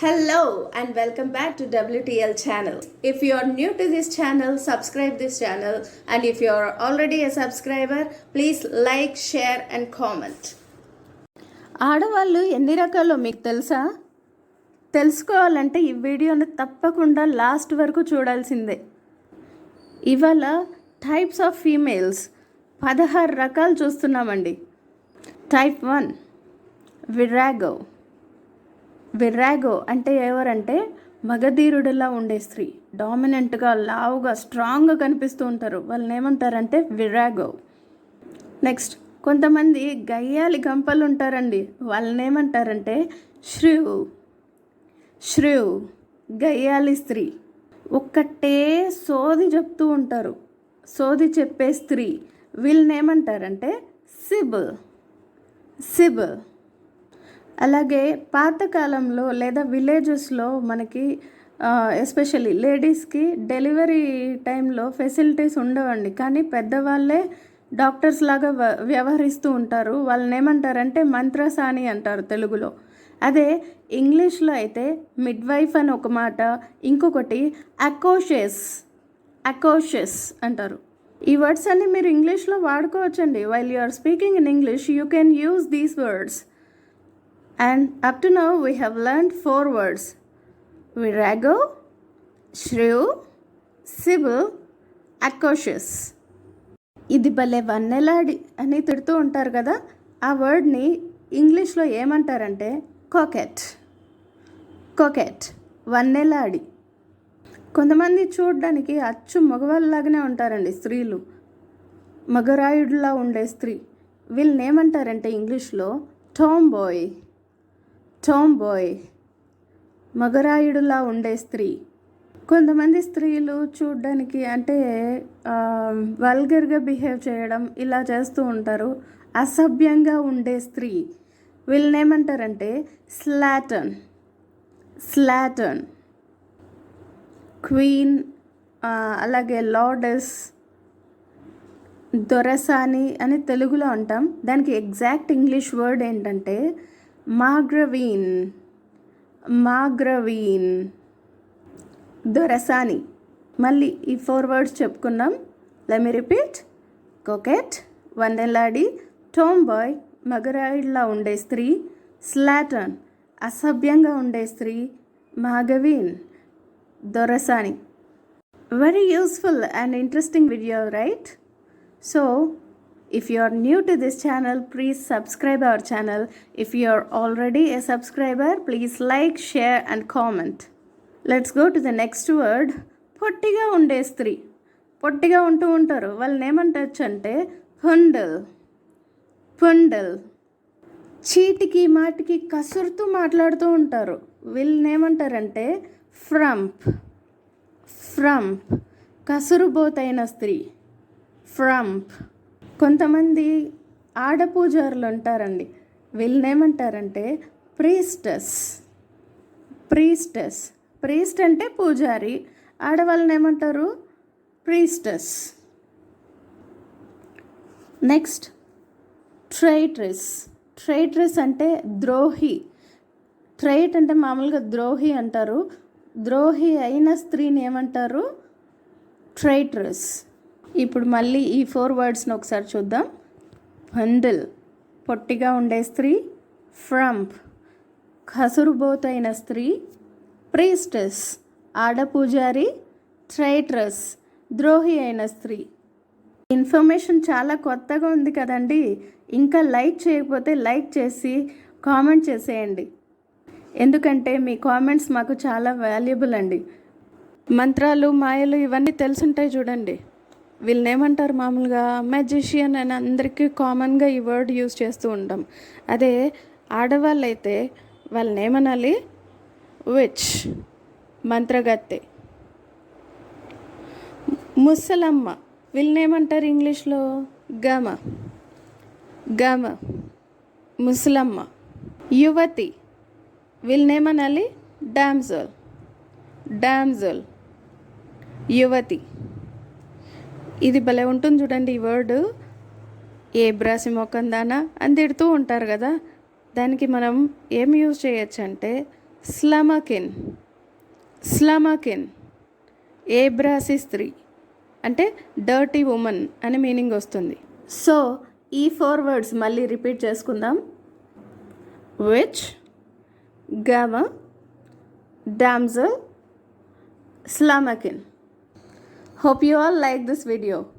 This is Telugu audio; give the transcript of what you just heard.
Hello and welcome back to WTL channel. If you are new to this channel, subscribe this channel, and if you are already a subscriber, please like, share and comment. ఆడవాళ్ళు ఎన్ని రకాలో మీకు తెలుసా? తెలుసుకోవాలంటే ఈ వీడియోని తప్పకుండా లాస్ట్ వరకు చూడాల్సిందే. ఇవాళ టైప్స్ ఆఫ్ ఫీమేల్స్ 16 రకాలు చూస్తున్నామండి. టైప్ 1 విరాగో అంటే ఎవరంటే మగధీరుడిలా ఉండే స్త్రీ, డామినెంట్గా లావుగా స్ట్రాంగ్గా కనిపిస్తూ ఉంటారు. వాళ్ళని ఏమంటారంటే విరాగో. నెక్స్ట్ కొంతమంది గయ్యాలి గంపలు ఉంటారండి, వాళ్ళని ఏమంటారంటే శ్రీవ్ గయ్యాలి స్త్రీ. ఒక్కటే సోది చెప్తూ ఉంటారు, సోది చెప్పే స్త్రీ, వీళ్ళని ఏమంటారంటే సిబ్. అలాగే పాతకాలంలో లేదా విలేజెస్లో మనకి ఎస్పెషల్లీ లేడీస్కి డెలివరీ టైంలో ఫెసిలిటీస్ ఉండవండి, కానీ పెద్దవాళ్ళే డాక్టర్స్ లాగా వ్యవహరిస్తూ ఉంటారు. వాళ్ళని ఏమంటారంటే మంత్రసాని అంటారు తెలుగులో. అదే ఇంగ్లీష్లో అయితే మిడ్వైఫ్ అని ఒక మాట, ఇంకొకటి అకోషియస్ అంటారు. ఈ వర్డ్స్ అన్ని మీరు ఇంగ్లీష్లో వాడుకోవచ్చండి. While you are speaking in English you can use these words. And up to now we have learned 4 words: virago, shrew, sibyl, atrocious. ఇది భలే వన్నెలాడి అని తిడుతూ ఉంటారు కదా, ఆ వర్డ్ని ఇంగ్లీష్లో ఏమంటారంటే కోకెట్, వన్నెలాడి. కొంతమంది చూడడానికి అచ్చు మగవాళ్ళలాగానే ఉంటారండి స్త్రీలు, మగరాయుడులా ఉండే స్త్రీ. వీళ్ళని ఏమంటారంటే ఇంగ్లీష్లో టామ్ బాయ్, మగరాయుడులా ఉండే స్త్రీ. కొంతమంది స్త్రీలు చూడ్డానికి అంటే వల్గర్గా బిహేవ్ చేయడం ఇలా చేస్తూ ఉంటారు, అసభ్యంగా ఉండే స్త్రీ. వీళ్ళని ఏమంటారంటే స్లాటన్, క్వీన్, అలాగే లార్డెస్, దొరసాని అని తెలుగులో అంటాం. దానికి ఎగ్జాక్ట్ ఇంగ్లీష్ వర్డ్ ఏంటంటే మార్గ్రవీన్, దొరసాని. మళ్ళీ ఈ 4 వర్డ్స్ చెప్పుకున్నాం. లెట్ మీ రిపీట్: కోకెట్, వన్నెలాడి; టామ్ బాయ్, మగరాయిడ్లా ఉండే స్త్రీ; స్లాటన్, అసభ్యంగా ఉండే స్త్రీ; మార్గవీన్, దొరసాని. Very useful and interesting video, right? So if you are new to this channel, please subscribe our channel. If you are already a subscriber, please like, share and comment. Let's go to the next word. పొట్టిగా ఉండే స్త్రీ, పొట్టిగా ఉంటూ ఉంటారు. వాళ్ళని ఏమంటచ్చు అంటే పుండల్. చీటికి మాటికి కసురుతూ మాట్లాడుతూ ఉంటారు. వీళ్ళని ఏమంటారంటే ఫ్రంప్, కసురుబోతైన స్త్రీ, ఫ్రంప్. కొంతమంది ఆడపూజారులు ఉంటారండి, వీళ్ళని ఏమంటారంటే ప్రీస్ట్ అంటే పూజారి, ఆడవాళ్ళని ఏమంటారు ప్రీస్టెస్. నెక్స్ట్ ట్రైట్రెస్ అంటే ద్రోహి. ట్రైట్ అంటే మామూలుగా ద్రోహి అంటారు, ద్రోహి అయిన స్త్రీని ఏమంటారు ట్రైట్రెస్. ఇప్పుడు మళ్ళీ ఈ 4 వర్డ్స్ని ఒకసారి చూద్దాం. బండిల్, పొట్టిగా ఉండే స్త్రీ; ఫ్రంప్, కసురుబోతైన స్త్రీ; ప్రీస్టెస్, ఆడపూజారి; ట్రైట్రస్, ద్రోహి అయిన స్త్రీ. ఇన్ఫర్మేషన్ చాలా కొత్తగా ఉంది కదండి. ఇంకా లైక్ చేయకపోతే లైక్ చేసి కామెంట్ చేసేయండి, ఎందుకంటే మీ కామెంట్స్ మాకు చాలా వాల్యుబుల్ అండి. మంత్రాలు, మాయలు ఇవన్నీ తెలుసుంటాయి చూడండి. వీళ్ళని ఏమంటారు మామూలుగా మ్యాజిషియన్ అని అందరికీ కామన్గా ఈ వర్డ్ యూజ్ చేస్తూ ఉంటాం. అదే ఆడవాళ్ళు అయితే వాళ్ళని ఏమనాలి విచ్, మంత్రగత్తె. ముసలమ్మ, వీళ్ళని ఏమంటారు ఇంగ్లీష్లో గమ, ముసలమ్మ. యువతి, వీళ్ళని ఏమనాలి డామ్జల్, యువతి. ఇది భలే ఉంటుంది చూడండి ఈ వర్డ్. ఏ బ్రాసి మొక్కందానా అని తిడుతూ ఉంటారు కదా, దానికి మనం ఏం యూజ్ చేయొచ్చు అంటే స్లమకిన్, స్లమకిన్. ఏబ్రాసి స్త్రీ అంటే డర్టీ ఉమెన్ అని మీనింగ్ వస్తుంది. సో ఈ 4 వర్డ్స్ మళ్ళీ రిపీట్ చేసుకుందాం. విచ్, గమ, damsel, slamakin. Hope you all like this video.